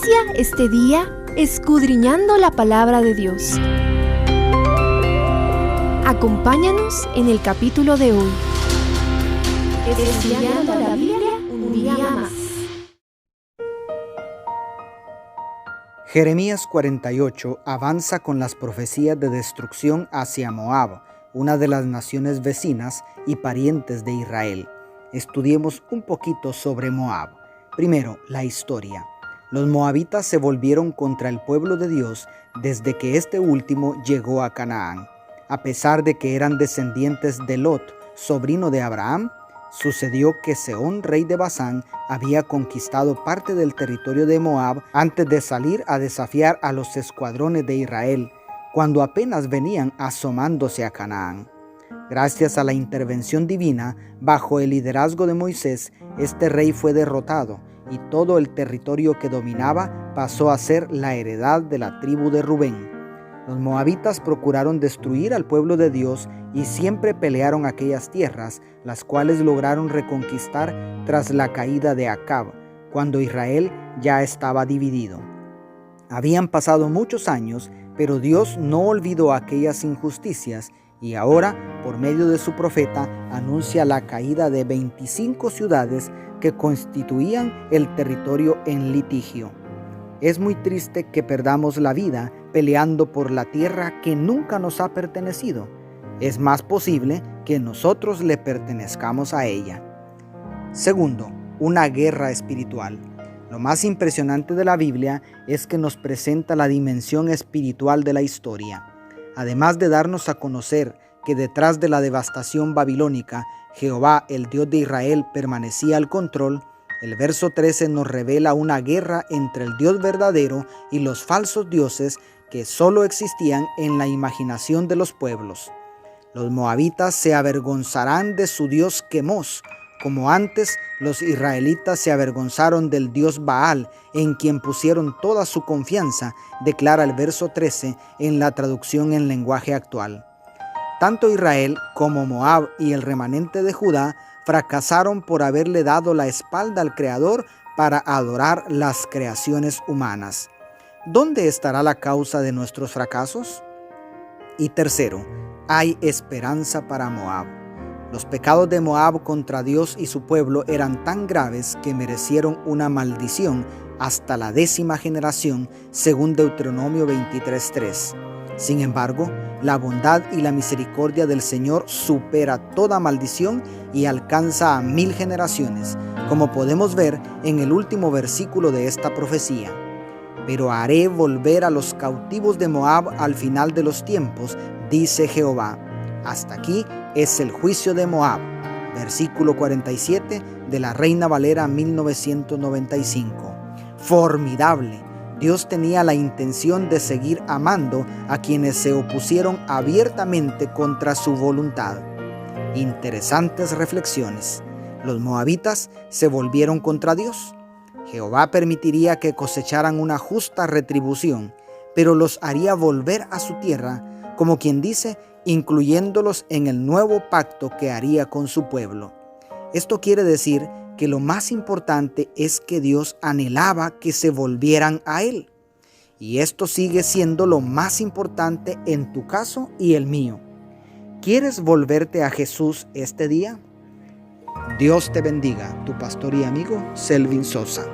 Inicia este día escudriñando la palabra de Dios. Acompáñanos en el capítulo de hoy. Estudiando la Biblia un día más. Jeremías 48 avanza con las profecías de destrucción hacia Moab, una de las naciones vecinas y parientes de Israel. Estudiemos un poquito sobre Moab. Primero, la historia. Los moabitas se volvieron contra el pueblo de Dios desde que este último llegó a Canaán. A pesar de que eran descendientes de Lot, sobrino de Abraham, sucedió que Sehón, rey de Basán, había conquistado parte del territorio de Moab antes de salir a desafiar a los escuadrones de Israel, cuando apenas venían asomándose a Canaán. Gracias a la intervención divina, bajo el liderazgo de Moisés, este rey fue derrotado y todo el territorio que dominaba pasó a ser la heredad de la tribu de Rubén. Los moabitas procuraron destruir al pueblo de Dios y siempre pelearon aquellas tierras, las cuales lograron reconquistar tras la caída de Acab, cuando Israel ya estaba dividido. Habían pasado muchos años, pero Dios no olvidó aquellas injusticias y ahora, por medio de su profeta, anuncia la caída de 25 ciudades que constituían el territorio en litigio. Es muy triste que perdamos la vida peleando por la tierra que nunca nos ha pertenecido. Es más posible que nosotros le pertenezcamos a ella. Segundo, una guerra espiritual. Lo más impresionante de la Biblia es que nos presenta la dimensión espiritual de la historia. Además de darnos a conocer que detrás de la devastación babilónica, Jehová, el Dios de Israel, permanecía al control, el verso 13 nos revela una guerra entre el Dios verdadero y los falsos dioses que solo existían en la imaginación de los pueblos. Los moabitas se avergonzarán de su dios Quemos, como antes los israelitas se avergonzaron del dios Baal, en quien pusieron toda su confianza, declara el verso 13 en la traducción en lenguaje actual. Tanto Israel como Moab y el remanente de Judá fracasaron por haberle dado la espalda al Creador para adorar las creaciones humanas. ¿Dónde estará la causa de nuestros fracasos? Y tercero, hay esperanza para Moab. Los pecados de Moab contra Dios y su pueblo eran tan graves que merecieron una maldición hasta la 10ª generación, según Deuteronomio 23:3. Sin embargo, la bondad y la misericordia del Señor supera toda maldición y alcanza a 1000 generaciones, como podemos ver en el último versículo de esta profecía. Pero haré volver a los cautivos de Moab al final de los tiempos, dice Jehová. Hasta aquí es el juicio de Moab. Versículo 47 de la Reina Valera 1995. Formidable. Dios tenía la intención de seguir amando a quienes se opusieron abiertamente contra su voluntad. Interesantes reflexiones. Los moabitas se volvieron contra Dios. Jehová permitiría que cosecharan una justa retribución, pero los haría volver a su tierra, como quien dice, incluyéndolos en el nuevo pacto que haría con su pueblo. Esto quiere decir que lo más importante es que Dios anhelaba que se volvieran a Él. Y esto sigue siendo lo más importante en tu caso y el mío. ¿Quieres volverte a Jesús este día? Dios te bendiga, tu pastor y amigo Selvin Sosa.